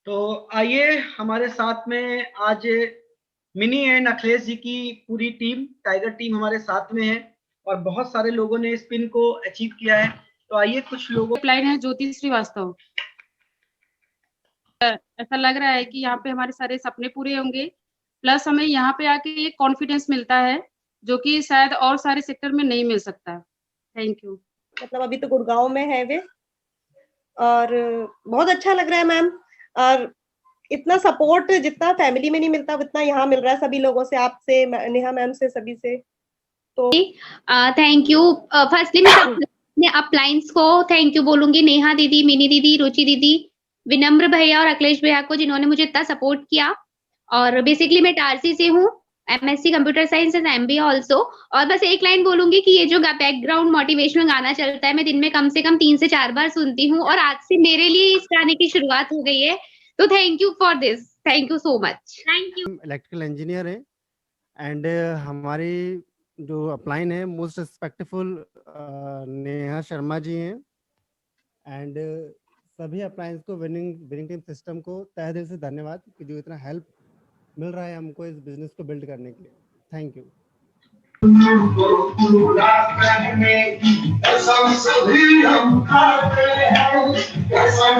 तो आइए हमारे साथ में आज मिनी एंड अखिलेश जी की पूरी टीम, टाइगर टीम हमारे साथ में है और बहुत सारे लोगों ने इस पिन को अचीव किया है। तो आइए कुछ लोगों लाइन है ज्योति श्रीवास्तव। ऐसा लग रहा है कि यहाँ पे हमारे सारे सपने पूरे होंगे, प्लस हमें यहाँ पे आके एक कॉन्फिडेंस मिलता है जो कि शायद और सारे सेक्टर में नहीं मिल सकता। Thank you. मतलब अभी तो गुड़गांव में है वे और बहुत अच्छा लग रहा है मैम। और इतना सपोर्ट जितना फैमिली में नहीं मिलता उतना यहाँ मिल रहा है सभी लोगों से, आपसे, नेहा मैम से, सभी से। तो थैंक यू। फर्स्टली मैं अपने अपलाइंस को थैंक यू बोलूंगी, नेहा दीदी, मिनी दीदी, रुचि दीदी, विनम्र भैया और अखिलेश भैया को, जिन्होंने मुझे इतना सपोर्ट किया। और बेसिकली मैं टारसी से हूँ, MSc computer science and MBA also. और बस एक लाइन बोलूंगी कि ये जो बैकग्राउंड मोटिवेशनल गाना चलता है, मैं दिन में कम से कम 3 से 4 बार सुनती हूँ और आज से मेरे लिए इस गाने की शुरुआत हो गई है। तो thank you for this, thank you so much. Thank you. Electrical engineer है एंड हमारी जो अपलाइन है मोस्ट रिस्पेक्टफुल नेहा शर्मा जी हैं एंड सभी अप्लायंस को विनिंग टीम सिस्टम को तहे दिल से धन्यवाद कि जो इतना हेल्प मिल रहा है हमको इस बिजनेस को बिल्ड करने के लिए। Thank you. सभी हम खाते हैं,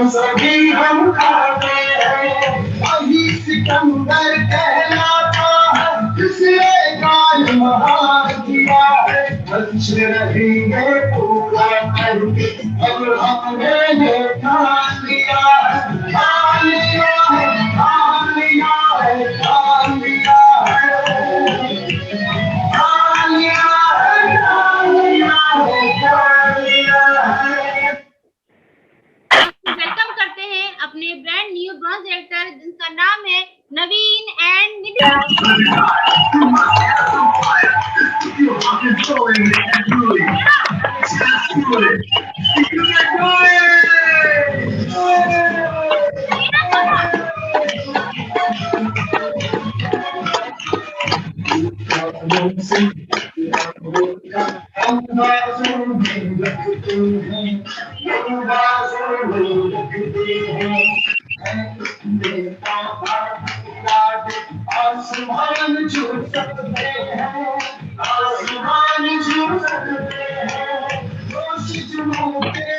सभी हम खाते हैं, वही सिकंदर कहलाता है जिसने काल महान किया है। अच्छे रहेंगे पूरा करके अब हमने ये ठान लिया है, ठान लिया है, ठान लिया है, ठान लिया है, ठान लिया है, ठान लिया है, ठान लिया है। वेलकम करते हैं अपने ब्रांड न्यू ब्रॉन्ज डायरेक्टर, जिनका नाम है नवीन एंड आसमान छू सकते हैं, आसमान छू सकते हैं, कोशिश मुझे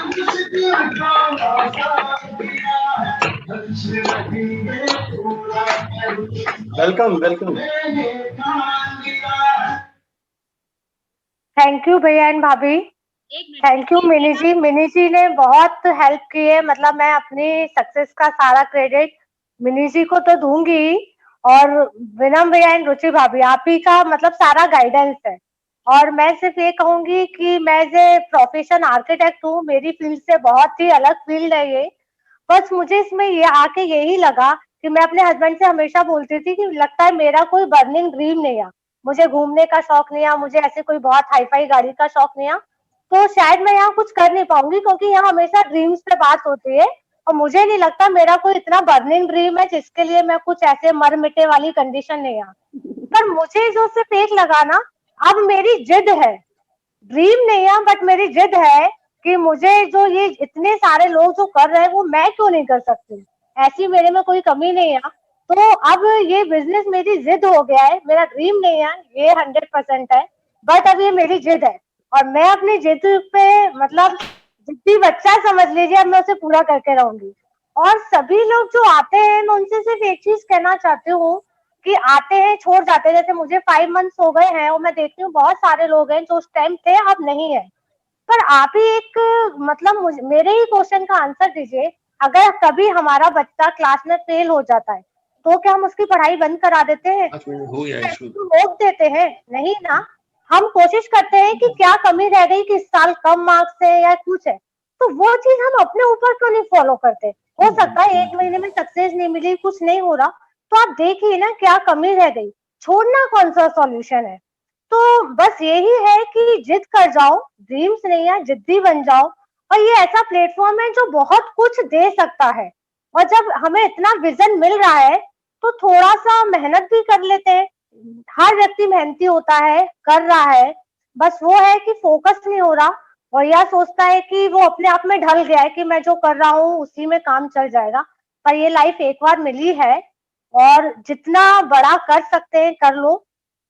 मुश्किल का आसान किया है, अच्छे रहेंगे पूरा करके। Welcome welcome. थैंक यू भैया एंड भाभी, थैंक यू मिनी जी। मिनी जी ने बहुत हेल्प की है, मतलब मैं अपनी सक्सेस का सारा क्रेडिट मिनी जी को तो दूंगी और विनम भैया एंड रुचि भाभी, आप ही का मतलब सारा गाइडेंस है। और मैं सिर्फ ये कहूंगी कि मैं एज ए प्रोफेशन आर्किटेक्ट हूँ, मेरी फील्ड से बहुत ही अलग फील्ड है ये। बस मुझे इसमें ये आके यही लगा कि मैं अपने हस्बैंड से हमेशा बोलती थी कि लगता है मेरा कोई बर्निंग ड्रीम नहीं है, मुझे घूमने का शौक नहीं है, मुझे ऐसे कोई बहुत हाई फाई गाड़ी का शौक नहीं है, तो शायद मैं यहाँ कुछ कर नहीं पाऊंगी, क्योंकि यहाँ हमेशा ड्रीम्स पे बात होती है और मुझे नहीं लगता मेरा कोई इतना बर्निंग ड्रीम है जिसके लिए मैं कुछ ऐसे मर मिटे वाली कंडीशन नहीं है। पर मुझे जो सिर्फ एक लगा ना, अब मेरी जिद है, ड्रीम नहीं है बट मेरी जिद है कि मुझे जो ये इतने सारे लोग जो कर रहे हैं वो मैं क्यों नहीं कर सकती, ऐसी मेरे में कोई कमी नहीं है। तो अब ये बिजनेस मेरी जिद हो गया है, मेरा ड्रीम नहीं है, ये 100% है, बट अब ये मेरी जिद है और मैं अपनी जिद पे मतलब जिद्दी बच्चा समझ लीजिए, अब मैं उसे पूरा करके रहूंगी। और सभी लोग जो आते हैं मैं उनसे सिर्फ एक चीज कहना चाहती हूँ कि आते हैं छोड़ जाते हैं, जैसे मुझे 5 मंथ्स हो गए हैं और मैं देखती हूँ बहुत सारे लोग हैं जो उस टाइम थे अब नहीं है। पर आप ही एक मतलब मेरे ही क्वेश्चन का आंसर दीजिए, अगर कभी हमारा बच्चा क्लास में फेल हो जाता है तो क्या हम उसकी पढ़ाई बंद करा देते हैं, रोक देते हैं? नहीं ना, हम कोशिश करते हैं कि क्या कमी रह गई कि इस साल कम मार्क्स है या कुछ है, तो वो चीज हम अपने ऊपर क्यों नहीं फॉलो करते। हो सकता है 1 महीने में सक्सेस नहीं मिली, कुछ नहीं हो रहा, तो आप देखिए ना क्या कमी रह गई, छोड़ना कौन सा सॉल्यूशन है। तो बस यही है कि जिद कर जाओ, ड्रीम्स नहीं है, जिद्दी बन जाओ। और ये ऐसा प्लेटफॉर्म है जो बहुत कुछ दे सकता है, और जब हमें इतना विजन मिल रहा है तो थोड़ा सा मेहनत भी कर लेते हैं। हर व्यक्ति मेहनती होता है, कर रहा है, बस वो है कि फोकस नहीं हो रहा, और यह सोचता है कि वो अपने आप में ढल गया है कि मैं जो कर रहा हूँ उसी में काम चल जाएगा, पर ये लाइफ एक बार मिली है और जितना बड़ा कर सकते हैं कर लो,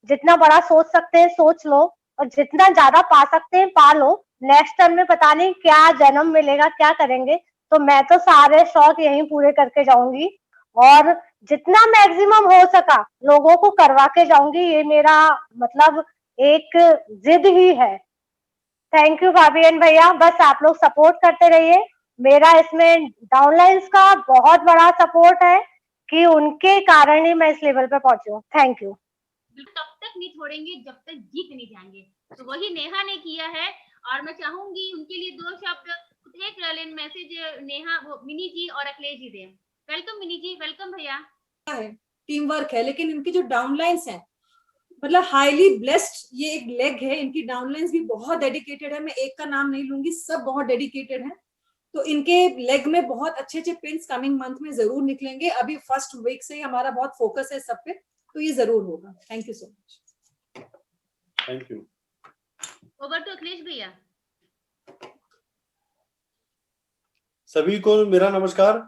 जितना बड़ा सोच सकते हैं सोच लो, और जितना ज्यादा पा सकते हैं पा लो। नेक्स्ट टाइम में पता नहीं क्या जन्म मिलेगा, क्या करेंगे, तो मैं तो सारे शौक यहीं पूरे करके जाऊंगी और जितना मैक्सिमम हो सका लोगों को करवा के जाऊंगी। ये मेरा मतलब एक जिद ही है। थैंक यू भाभी एंड भैया, बस आप लोग सपोर्ट करते रहिए। मेरा इसमें डाउनलाइंस का बहुत बड़ा सपोर्ट है कि उनके कारण ही मैं इस लेवल पे पहुंची हूँ। Thank you. तब तक नहीं छोड़ेंगे जब तक जीत नहीं जाएंगे, तो वही नेहा ने किया है। और मैं चाहूंगी उनके लिए 2 शब्द, एक मैसेज नेहा वो मिनी जी और अखिलेश जी दें। वेलकम मिनी जी, वेलकम भैया। टीम वर्क है, लेकिन इनकी जो डाउनलाइंस है मतलब हाईली ब्लेस्ड, ये एक लेग है, इनकी डाउनलाइंस भी बहुत डेडिकेटेड है। मैं एक का नाम नहीं लूंगी, सब बहुत डेडिकेटेड है। तो इनके लेग में बहुत अच्छे अच्छे पिन्स कमिंग मंथ में जरूर निकलेंगे। अभी फर्स्ट वीक से ही हमारा बहुत फोकस है सब पे, तो ये जरूर होगा। Thank you so much. Thank you. Over to Akhilesh भैया। सभी को मेरा नमस्कार।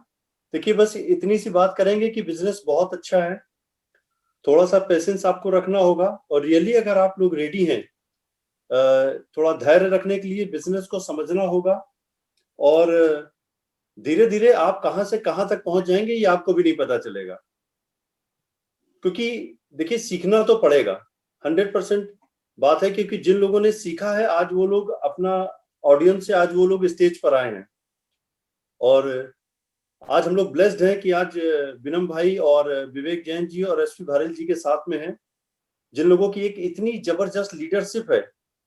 देखिए, बस इतनी सी बात करेंगे कि बिजनेस बहुत अच्छा है, थोड़ा सा पेशेंस आपको रखना होगा और रियली अगर आप लोग रेडी हैं, थोड़ा धैर्य रखने के लिए बिजनेस को समझना होगा और धीरे धीरे आप कहां से कहां तक पहुंच जाएंगे ये आपको भी नहीं पता चलेगा। क्योंकि देखिए, सीखना तो पड़ेगा, 100% बात है, क्योंकि जिन लोगों ने सीखा है आज वो लोग अपना ऑडियंस से आज वो लोग स्टेज पर आए हैं। और आज हम लोग ब्लेस्ड हैं कि आज विनम भाई और विवेक जैन जी और एसपी भारल जी के साथ में हैं, जिन लोगों की एक इतनी जबरदस्त लीडरशिप है।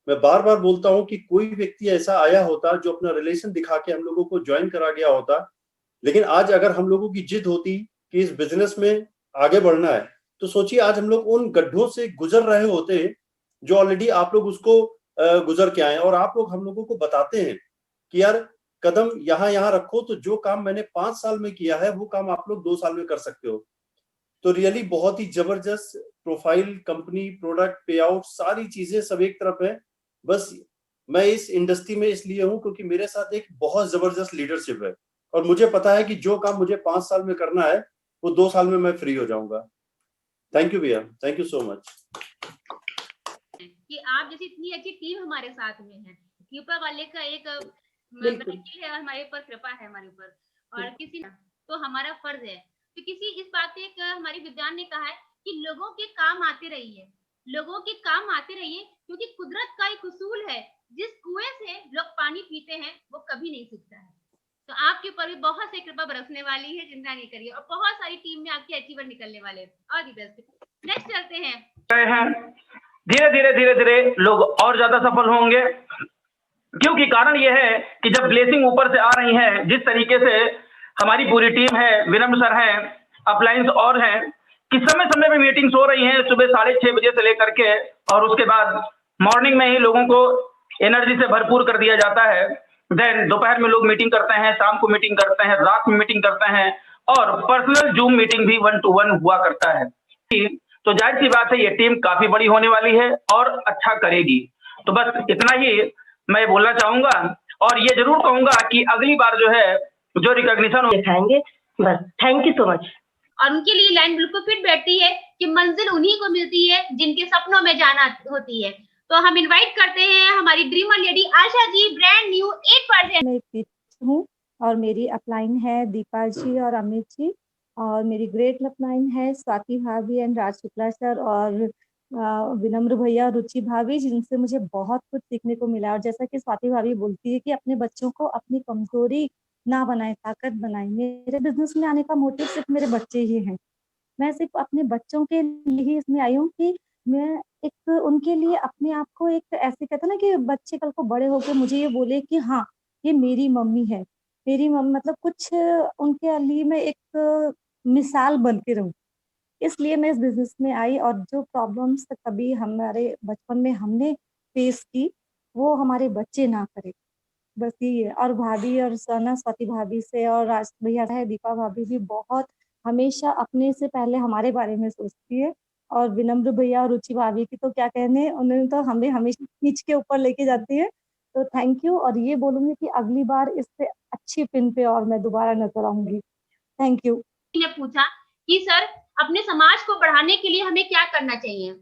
मैं बार बार बोलता हूं कि कोई व्यक्ति ऐसा आया होता जो अपना रिलेशन दिखा के हम लोगों को ज्वाइन करा गया होता, लेकिन आज अगर हम लोगों की जिद होती कि इस बिजनेस में आगे बढ़ना है, तो सोचिए आज हम लोग उन गड्ढों से गुजर रहे होते जो ऑलरेडी आप लोग उसको गुजर के आए। और आप लोग हम लोगों को बताते हैं कि यार कदम यहाँ रखो, तो जो काम मैंने 5 साल में किया है वो काम आप लोग 2 साल में कर सकते हो। तो रियली बहुत ही जबरदस्त प्रोफाइल, कंपनी, प्रोडक्ट, पे आउट, सारी चीजें सब एक तरफ है। बस मैं इस इंडस्ट्री में इसलिए हूं क्योंकि मेरे साथ एक बहुत जबरदस्त लीडरशिप है और मुझे पता है कि जो काम मुझे 5 साल में करना है वो 2 साल में मैं फ्री हो जाऊंगा। थैंक यू भैया, थैंक यू सो मच। कि आप जैसी इतनी अच्छी टीम हमारे साथ में है, कृपा वाले का एक है, हमारे ऊपर कृपा है हमारे ऊपर, और किसी तो हमारा फर्ज है। तो किसी इस बात पे एक हमारी विद्वान ने कहा है कि लोगों के काम आते रहिए, लोगों के काम आते रहिए, क्योंकि कुदरत का एक उसूल है, जिस कुएं से लोग पानी पीते हैं वो कभी नहीं सूखता है। तो आपके ऊपर भी बहुत सी कृपा बरसने वाली है, चिंता नहीं करिए, और बहुत सारी टीम में आपके अचीवर निकलने वाले हैं। और दी बेस्ट। नेक्स्ट चलते हैं। धीरे धीरे लोग और ज्यादा सफल होंगे, क्योंकि कारण यह है कि जब ब्लेसिंग ऊपर से आ रही है, जिस तरीके से हमारी पूरी टीम है, विनम्र सर हैं, अपलायंस और हैं, कि समय समय में मीटिंग्स हो रही हैं, सुबह 6:30 बजे से लेकर के, और उसके बाद मॉर्निंग में ही लोगों को एनर्जी से भरपूर कर दिया जाता है। देन दोपहर में लोग मीटिंग करते हैं, शाम को मीटिंग करते हैं, रात में मीटिंग करते हैं, और पर्सनल जूम मीटिंग भी 1 to 1 हुआ करता है। तो जाहिर सी बात है ये टीम काफी बड़ी होने वाली है और अच्छा करेगी। तो बस इतना ही मैं बोलना चाहूंगा, और ये जरूर कहूंगा कि अगली बार जो है जो रिकॉग्निशन दिखाएंगे। बस थैंक यू सो मच। और उनके लिए लाइन बिल्कुल फिट बैठती है कि मंजिल उन्हीं को मिलती है जिनके सपनों में जाना होती है। तो हम इनवाइट करते हैं हमारी dreamer lady Asha ji, brand new 8%। मैं एक हूँ और मेरी अपलाइन है दीपा जी और अमित जी, और मेरी ग्रेट अपलाइन है स्वाति भाभी एंड राज शुक्ला सर और विनम्र भैया, रुचि भाभी, जिनसे मुझे बहुत कुछ सीखने को मिला। और जैसा कि स्वाति भाभी बोलती है कि अपने बच्चों को अपनी कमजोरी ना बनाए, ताकत बनाए। मेरे बिजनेस में आने का मोटिव सिर्फ मेरे बच्चे ही हैं। मैं सिर्फ अपने बच्चों के लिए ही इसमें आई हूँ कि मैं एक उनके लिए अपने आप को एक ऐसे कहते ना कि बच्चे कल को बड़े होकर मुझे ये बोले कि हाँ ये मेरी मम्मी है, मेरी मम्मी, मतलब कुछ उनके लिए मैं एक मिसाल बन के रहूं। इसलिए मैं इस बिजनेस में आई, और जो प्रॉब्लम्स कभी हमारे बचपन में हमने फेस की वो हमारे बच्चे ना करें, बस यही है। और भाभी और सना स्वाति भाभी से और राज भैया है, दीपा भाभी भी बहुत हमेशा अपने से पहले हमारे बारे में सोचती है। और विनम्र भैया और रुचि भाभी की तो क्या कहने, उन्होंने तो हमें हमेशा खींच के ऊपर लेके जाती है। तो थैंक यू, और ये बोलूंगी कि अगली बार इससे अच्छी पिन पे और मैं दोबारा नजर आऊंगी। Thank you. ने पूछा कि सर अपने समाज को बढ़ाने के लिए हमें क्या करना चाहिए,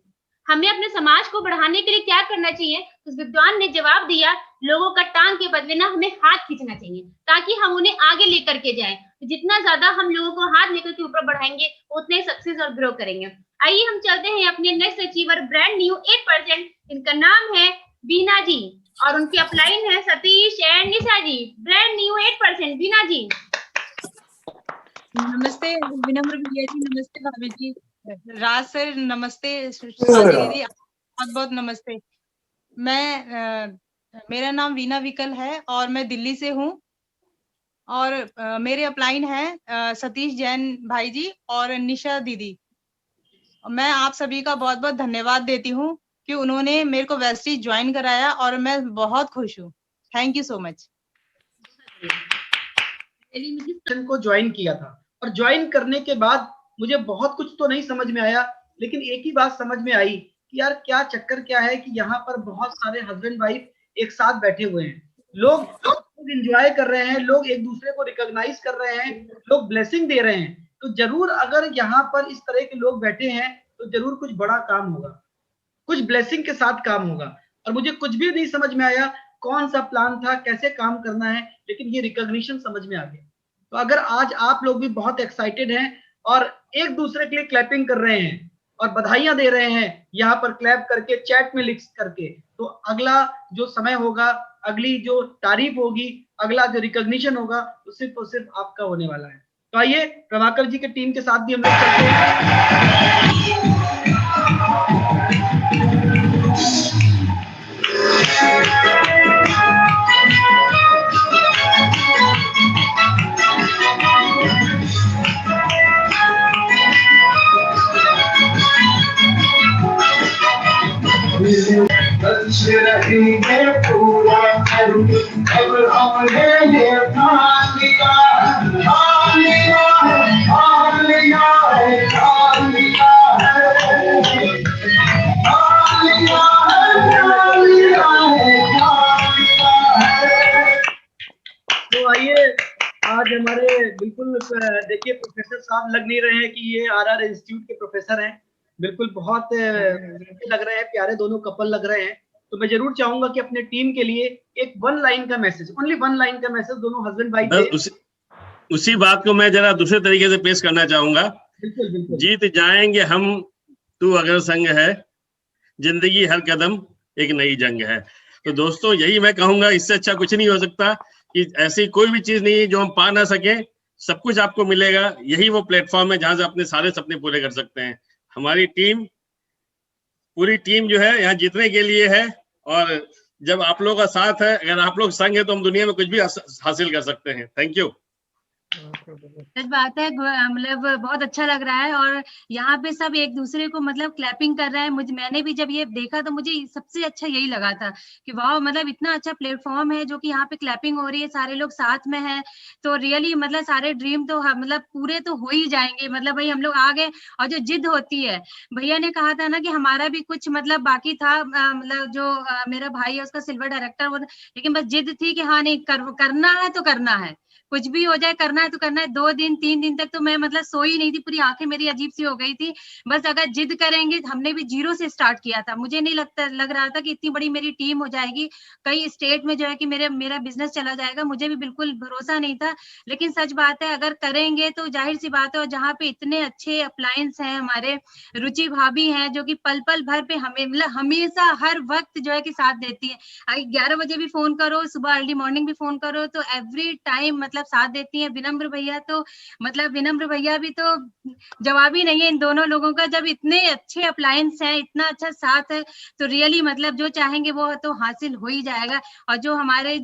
हमें अपने समाज को बढ़ाने के लिए क्या करना चाहिए। उस विद्वान ने जवाब दिया, लोगों का टांग के बदले ना हमें हाथ खींचना चाहिए ताकि हम उन्हें आगे लेकर के जाएं। तो जितना ज्यादा हम लोगों को हाथ लेकर के ऊपर बढ़ाएंगे उतने सक्सेस और ग्रो करेंगे। आइए हम चलते हैं अपने नेक्स्ट अचीवर, ब्रांड न्यू 8%। इनका नाम है बीना जी और उनकी अपलाइन है Satish and Nisha ji. Brand new 8%, Bina ji. नमस्ते विनम्र भैया जी, नमस्ते भाभी जी, राज सर नमस्ते, स्वाति दीदी बहुत बहुत नमस्ते। मेरा नाम वीना विकल है और मैं दिल्ली से हूँ और मेरे अपलाइन है सतीश जैन भाई जी और निशा दीदी। मैं आप सभी का बहुत बहुत धन्यवाद देती हूँ कि उन्होंने मेरे को वेस्टीज ज्वाइन कराया और मैं बहुत खुश हूँ। Thank you so much. को ज्वाइन किया था और ज्वाइन करने के बाद मुझे बहुत कुछ तो नहीं समझ में आया, लेकिन एक ही बात समझ में आई कि यार क्या चक्कर क्या है कि यहाँ पर बहुत सारे हस्बैंड वाइफ एक साथ बैठे हुए हैं, लोग एंजॉय कर रहे हैं, लोग एक दूसरे को रिकॉग्नाइज कर रहे हैं, लोग ब्लेसिंग दे रहे हैं। तो जरूर अगर यहाँ पर इस तरह के लोग बैठे हैं तो जरूर कुछ बड़ा काम होगा, कुछ ब्लेसिंग के साथ काम होगा। और मुझे कुछ भी नहीं समझ में आया कौन सा प्लान था, कैसे काम करना है, लेकिन ये रिकॉग्निशन समझ में आ गया। तो अगर आज आप लोग भी बहुत एक्साइटेड हैं और एक दूसरे के लिए क्लैपिंग कर रहे हैं और बधाइयां दे रहे हैं यहाँ पर क्लैप करके, चैट में लिख करके, तो अगला जो समय होगा, अगली जो तारीफ होगी, अगला जो रिकॉग्निशन होगा, वो सिर्फ आपका होने वाला है। तो आइए प्रभाकर जी के टीम के साथ भी हम लोग चलते हैं। पूरा अब हमने ये ठान लिया तो आइए आज हमारे बिल्कुल देखिए प्रोफेसर साहब लग नहीं रहे हैं कि ये आरआर इंस्टीट्यूट के प्रोफेसर हैं, बिल्कुल बहुत लग रहे हैं, प्यारे दोनों कपल लग रहे हैं। तो मैं जरूर चाहूंगा कि अपने टीम के लिए एक 1 लाइन का मैसेज, ओनली 1 लाइन का मैसेज दोनों हस्बैंड वाइफ उसी बात को मैं जरा दूसरे तरीके से पेश करना चाहूंगा। बिल्कुल बिल्कुल। जीत जाएंगे हम, तू अगर संग है, जिंदगी हर कदम एक नई जंग है। तो दोस्तों यही मैं कहूंगा, इससे अच्छा कुछ नहीं हो सकता कि ऐसी कोई भी चीज नहीं है जो हम पा ना सके, सब कुछ आपको मिलेगा। यही वो प्लेटफॉर्म है जहां से अपने सारे सपने पूरे कर सकते हैं। हमारी टीम, पूरी टीम जो है यहाँ जीतने के लिए है, और जब आप लोगों का साथ है, अगर आप लोग संग है, तो हम दुनिया में कुछ भी हासिल कर सकते हैं। Thank you. सच बात है, मतलब बहुत अच्छा लग रहा है और यहाँ पे सब एक दूसरे को मतलब क्लैपिंग कर रहे हैं। मैंने भी जब ये देखा तो मुझे सबसे अच्छा यही लगा था कि वाह, मतलब इतना अच्छा प्लेटफॉर्म है जो कि यहाँ पे क्लैपिंग हो रही है, सारे लोग साथ में हैं, तो रियली मतलब सारे ड्रीम तो मतलब पूरे तो हो ही जाएंगे। मतलब भाई हम लोग आ गए, और जो जिद होती है, भैया ने कहा था ना कि हमारा भी कुछ मतलब बाकी था, मतलब जो मेरा भाई है उसका सिल्वर डायरेक्टर, लेकिन बस जिद थी कि हाँ नहीं करना है तो करना है, कुछ भी हो जाए करना है तो करना है। 2 दिन 3 दिन तक तो मैं मतलब सोई नहीं थी, पूरी आंखें मेरी अजीब सी हो गई थी। बस अगर जिद करेंगे, हमने भी 0 से स्टार्ट किया था, मुझे नहीं लग रहा था कि इतनी बड़ी मेरी टीम हो जाएगी, कई स्टेट में जो है कि मेरा बिजनेस चला जाएगा, मुझे भी बिल्कुल भरोसा नहीं था। लेकिन सच बात है, अगर करेंगे तो जाहिर सी बात है। और जहाँ पे इतने अच्छे अप्लायंस हैं, हमारे रुचि भाभी हैं जो कि पल पल भर पे हमें मतलब हमेशा हर वक्त जो है कि साथ देती है। 11 बजे भी फोन करो, सुबह अर्ली मॉर्निंग भी फोन करो, तो एवरी टाइम मतलब साथ देती है। विनम्र भैया तो मतलब विनम्र भैया भी तो जवाब ही नहीं है इन दोनों लोगों का। जब इतने अच्छे अप्लायंस हैं, इतना अच्छा साथ है, तो रियली मतलब जो चाहेंगे वो तो हासिल हो ही जाएगा। और जो हमारे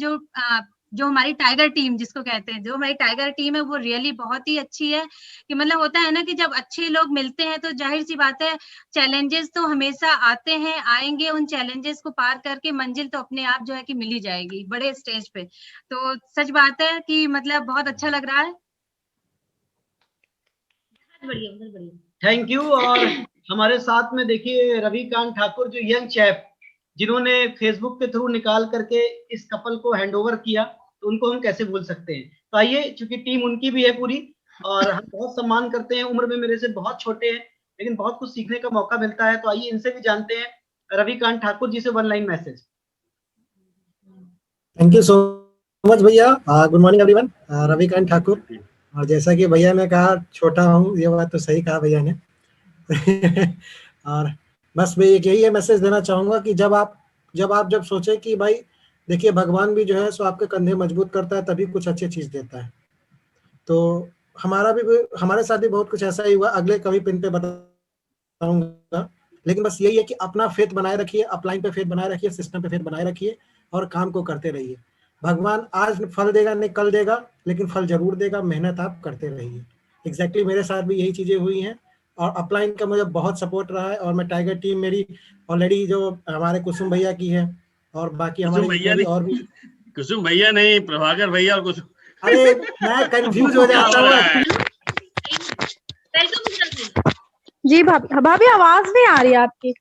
जो हमारी टाइगर टीम जिसको कहते हैं, जो हमारी टाइगर टीम है, वो रियली बहुत ही अच्छी है। कि मतलब होता है ना कि जब अच्छे लोग मिलते हैं तो जाहिर सी बात है, चैलेंजेस तो हमेशा आते हैं, आएंगे, उन चैलेंजेस को पार करके मंजिल तो अपने आप जो है कि मिल ही जाएगी बड़े स्टेज पे। तो सच बात है कि मतलब बहुत अच्छा लग रहा है। Thank you. और हमारे साथ में देखिए रविकांत ठाकुर, जो यंग चैप, जिन्होंने फेसबुक के थ्रू निकाल करके इस कपल को हैंडओवर किया, तो उनको हम कैसे भूल सकते हैं। तो आइए, चूंकि टीम उनकी भी है पूरी और हम बहुत सम्मान करते हैं, उम्र में मेरे से बहुत छोटे हैं लेकिन बहुत कुछ सीखने का मौका मिलता है। तो आइए इनसे भी जानते हैं, रविकांत ठाकुर जी से 1 line message. Thank you so much भैया। Good morning everyone. Ravikant Thakur. और जैसा कि भैया ने कहा छोटा हूँ, ये बात तो सही कहा भैया ने। और बस मैं यही है मैसेज देना चाहूंगा कि जब आप सोचे कि भाई देखिए भगवान भी जो है सो आपके कंधे मजबूत करता है, तभी कुछ अच्छी चीज देता है। तो हमारे साथ भी बहुत कुछ ऐसा ही हुआ, अगले कभी पिन पे बताऊंगा। लेकिन बस यही है कि अपना फेथ बनाए रखिए, अपलाइन पे फेथ बनाए रखिए, सिस्टम पे फेथ बनाए रखिए और काम को करते रहिए। भगवान आज फल देगा नहीं कल देगा, लेकिन फल जरूर देगा, मेहनत आप करते रहिए। एग्जैक्टली मेरे साथ भी यही चीजें हुई हैं और अपलाइन का मुझे बहुत सपोर्ट रहा है। और मैं टाइगर टीम मेरी ऑलरेडी जो हमारे कुसुम भैया की है और बाकी हमारे जितने भी और भी कुसुम भैया नहीं, प्रभाकर भैया और कुसुम। अरे मैं कंफ्यूज हो जाता हूँ। जी भाभी आवाज नहीं आ रही है आपकी।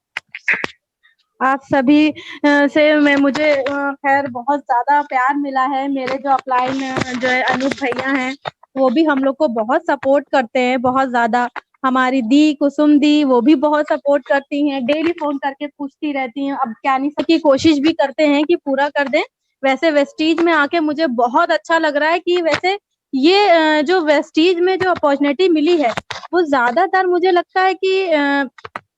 आप सभी से मुझे खैर बहुत ज्यादा प्यार मिला है। मेरे जो अपलाइन जो है अनूप भैया हैं, वो भी हम लोग को बहुत सपोर्ट करते हैं, बहुत ज्यादा। हमारी दी कुसुम दी वो भी बहुत सपोर्ट करती हैं, डेली फोन करके पूछती रहती हैं। अब क्या नहीं सबकी कोशिश भी करते हैं कि पूरा कर दें। वैसे वेस्टीज में आके मुझे बहुत अच्छा लग रहा है कि वैसे ये जो वेस्टीज में जो अपॉर्चुनिटी मिली है वो ज्यादातर मुझे लगता है कि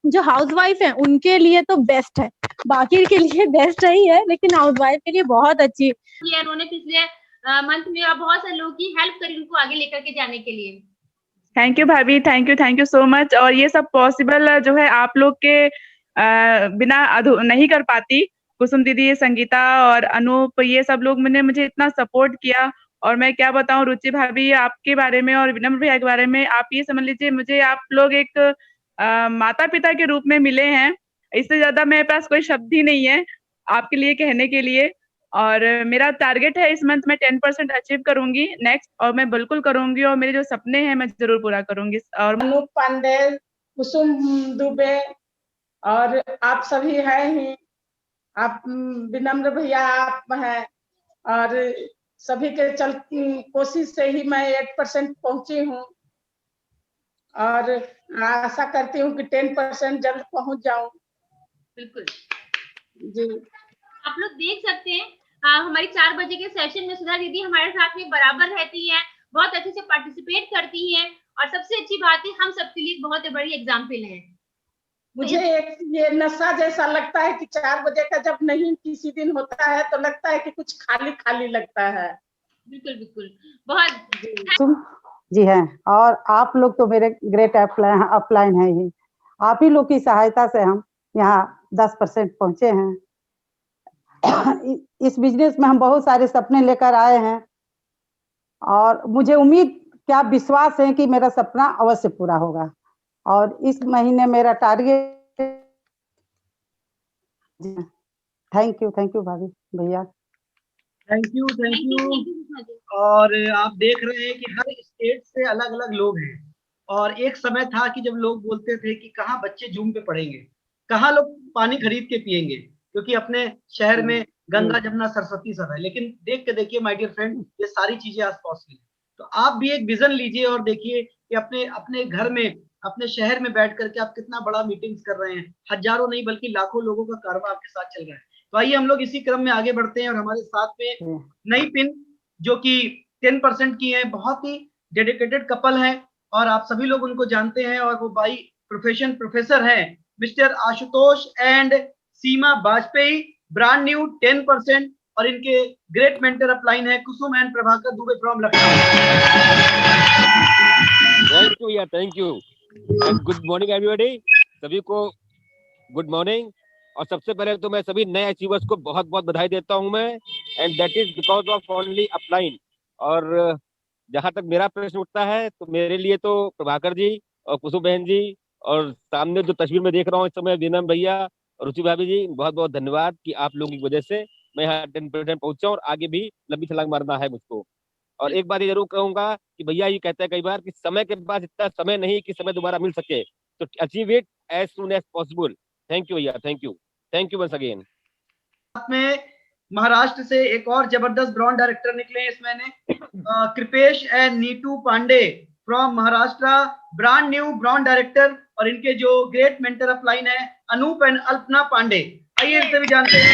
जो हाउसवाइफ है उनके लिए तो बेस्ट है, बाकी के लिए बेस्ट नहीं है, लेकिन हाउसवाइफ के लिए बहुत अच्छी है। उन्होंने पिछले मंथ में बहुत सारे लोगों की हेल्प करी उनको आगे लेकर के जाने के लिए। थैंक यू भाभी, थैंक यू सो मच। और ये सब पॉसिबल जो है आप लोग के बिना नहीं कर पाती। कुसुम दीदी, संगीता और अनूप, ये सब लोग मुझे इतना सपोर्ट किया। और मैं क्या बताऊं रुचि भाभी आपके बारे में और विनम्र भैया के बारे में, आप ये समझ लीजिए मुझे आप लोग एक माता पिता के रूप में मिले हैं। इससे ज्यादा मेरे पास कोई शब्द ही नहीं है आपके लिए कहने के लिए। और मेरा टारगेट है इस मंथ में 10% अचीव करूंगी नेक्स्ट, और मैं बिल्कुल करूंगी और मेरे जो सपने हैं मैं जरूर पूरा करूंगी। और अनूप पांडे, कुसुम दुबे और आप सभी हैं ही, आप विनम्र भैया आप हैं, और सभी के कोशिश से ही मैं 8% पहुंची हूँ और आशा करती हूँ कि 10% जल्द पहुंच जाऊं। बिल्कुल जी। आप लोग देख सकते हैं हमारी 4 बजे के सेशन में सुधा दीदी हमारे साथ में बराबर रहती हैं, बहुत अच्छे से पार्टिसिपेट करती हैं और सबसे अच्छी बात है हम सबके लिए बहुत बड़ी एग्जाम्पल है। मुझे एक ये नशा जैसा लगता है कि 4 बजे का जब नहीं किसी दिन होता है तो लगता है कि कुछ खाली खाली लगता है। बिल्कुल बहुत जी हैं। और आप लोग तो मेरे ग्रेट अपलाइन है ही, आप ही लोग की सहायता से हम यहाँ 10% पहुंचे हैं। इस बिजनेस में हम बहुत सारे सपने लेकर आए हैं और मुझे उम्मीद क्या विश्वास है कि मेरा सपना अवश्य पूरा होगा। और इस महीने मेरा टारगेट। थैंक यू भाभी भैया। Thank you. और आप देख रहे हैं कि हर स्टेट से अलग अलग लोग हैं और एक समय था कि जब लोग बोलते थे कि कहाँ बच्चे जूम पे पढ़ेंगे, कहाँ लोग पानी खरीद के पिएंगे, क्योंकि अपने शहर में गंगा जमुना सरस्वती सब है। लेकिन देख के देखिए माय डियर फ्रेंड, ये सारी चीजें आज पॉसिबल है। तो आप भी एक विजन लीजिए और देखिए कि अपने घर में, अपने शहर में बैठ करके आप कितना बड़ा मीटिंग्स कर रहे हैं। हजारों नहीं बल्कि लाखों लोगों का कारवा आपके साथ चल रहा है। तो आइए हम लोग इसी क्रम में आगे बढ़ते हैं और हमारे साथ में नई पिन जो कि 10% की है, बहुत ही डेडिकेटेड कपल है और आप सभी लोग उनको जानते हैं और वो बाई प्रोफेशन प्रोफेसर हैं, mister Ashutosh and Seema Vajpayee, brand new 10%। और इनके ग्रेट मेंटर अपलाइन है Kusum and Prabhakar Dubey from Lucknow. Thank you and good morning everybody. सभी को गुड मॉर्निंग। और सबसे पहले तो मैं सभी नए अचीवर्स को बहुत बहुत बधाई देता हूं मैं, and that is because of only upline. और जहां तक मेरा प्रश्न उठता है तो मेरे लिए तो प्रभाकर जी और कुसुम बहन जी और सामने जो तस्वीर में देख रहा हूँ इस समय विनम भैया और रुचि भाभी जी, बहुत बहुत धन्यवाद कि आप लोगों की वजह से मैं यहाँ 10% पहुंचा और आगे भी लंबी छलांग मारना है मुझको। और एक बात ये जरूर कहूंगा कि भैया ये कहते हैं कई बार कि समय के पास इतना समय नहीं कि समय दोबारा मिल सके, तो achieve it as soon as possible. Thank you भैया, थैंक यू वंस अगेन। में महाराष्ट्र से एक और जबरदस्त ब्रांड डायरेक्टर निकले हैं इस महीने, Kripesh and Neetu Pandey from Maharashtra, brand new brand director, और इनके जो ग्रेट मेंटर ऑफ लाइन है अनूप एंड अल्पना पांडे। आइए इनसे भी जानते हैं।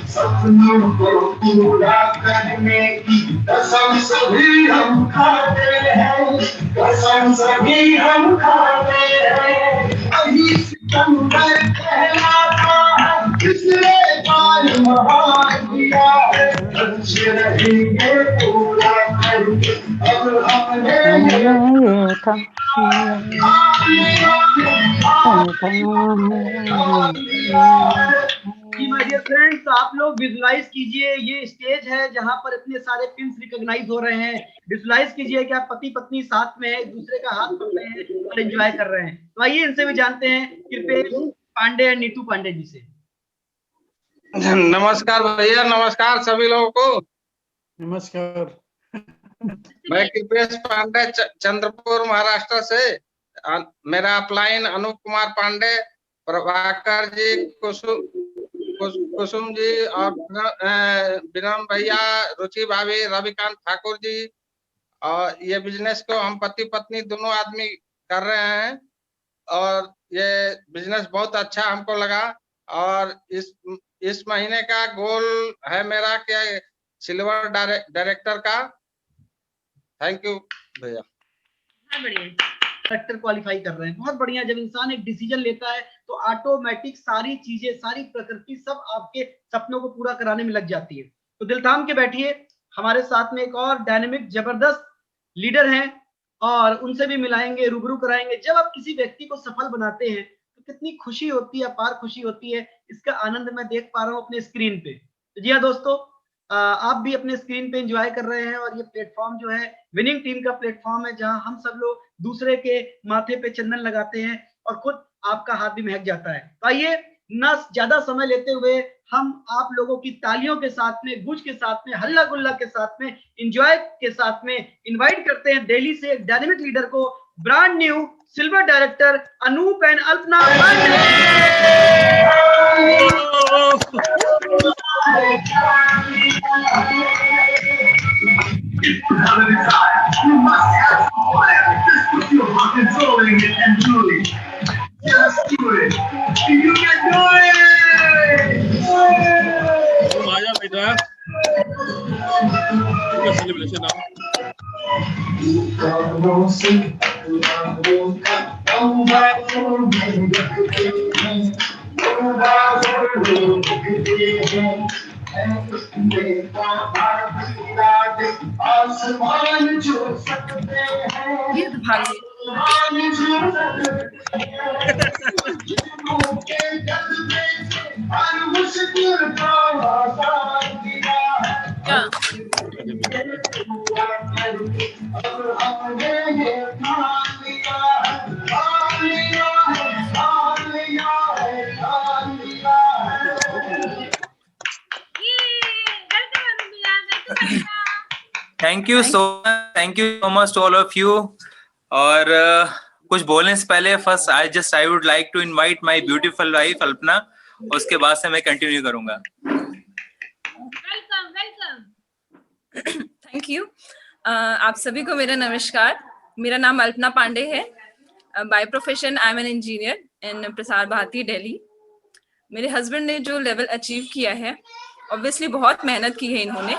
सपनों को पूरा करने की कसम सभी हम खाते हैं, कसम सभी हम खाते हैं। अभी सितंबर कहलाता है, किसने काल महान किया है, अच्छे रहेंगे पूरा करके अब हमने माय डियर फ्रेंड्स, आप लोग विजुलाइज कीजिए, ये स्टेज है जहां पर इतने सारे पिंस रिकॉग्नाइज हो रहे हैं। विजुलाइज कीजिए कि आप पति पत्नी साथ में एक दूसरे का हाथ पकड़े हैं और एंजॉय कर रहे हैं। तो आइए इनसे भी जानते हैं, कृपेश पांडे और नीतू पांडे जी से। नमस्कार भैया, नमस्कार सभी लोगों को। नमस्कार। मैं कृपेश पांडे चंद्रपुर महाराष्ट्र से। मेरा अपलाइन अनूप कुमार पांडे, प्रभाकर जी, कुसुम जी और विनम भैया, रुचि भाभी, रविकांत ठाकुर जी। और ये बिजनेस को हम पति पत्नी दोनों आदमी कर रहे हैं और ये बिजनेस बहुत अच्छा हमको लगा। और इस महीने का गोल है मेरा कि सिल्वर डायरेक्टर का। थैंक यू भैया। डायरेक्टर क्वालिफाई कर रहे हैं, बहुत बढ़िया। जब इंसान एक डिसीजन लेता है तो ऑटोमेटिक सारी चीजें, सारी प्रकृति सब आपके सपनों को पूरा कराने में लग जाती है। तो दिल थाम के बैठिए, हमारे साथ में एक और डायनेमिक जबरदस्त लीडर हैं और उनसे भी मिलाएंगे, रूबरू कराएंगे। जब आप किसी व्यक्ति को सफल बनाते हैं तो कितनी खुशी होती है, अपार खुशी होती है। इसका आनंद मैं देख पा रहा हूँ अपने स्क्रीन पे। तो जी हाँ दोस्तों, आप भी अपने स्क्रीन पे एंजॉय कर रहे हैं और ये प्लेटफॉर्म जो है विनिंग टीम का प्लेटफॉर्म है, जहां हम सब लोग दूसरे के माथे पे चंदन लगाते हैं और खुद आपका हाथ भी महक जाता है। तो आइए ना ज्यादा समय लेते हुए हम आप लोगों की तालियों के साथ में, गुज के साथ में, हल्ला गुल्ला के साथ में, एंजॉय के साथ में इनवाइट करते हैं दिल्ली से एक डायनेमिक लीडर को, brand new silver director Anup and Alpana Just do it. You can do it. आजा बेटा, सेलिब्रेशन आओ। आसमान जो सकते हैं thank you so much to all of you. और कुछ बोलने से पहले first I would like to invite my beautiful wife Alpana, उसके बाद से मैं कंटिन्यू करूंगा। Thank you. आप सभी को मेरा नमस्कार। मेरा नाम अल्पना पांडे है। Bye profession I M an engineer इन प्रसार भारती दिल्ली। मेरे हस्बैंड ने जो लेवल अचीव किया है, ऑब्वियसली बहुत मेहनत की है इन्होंने,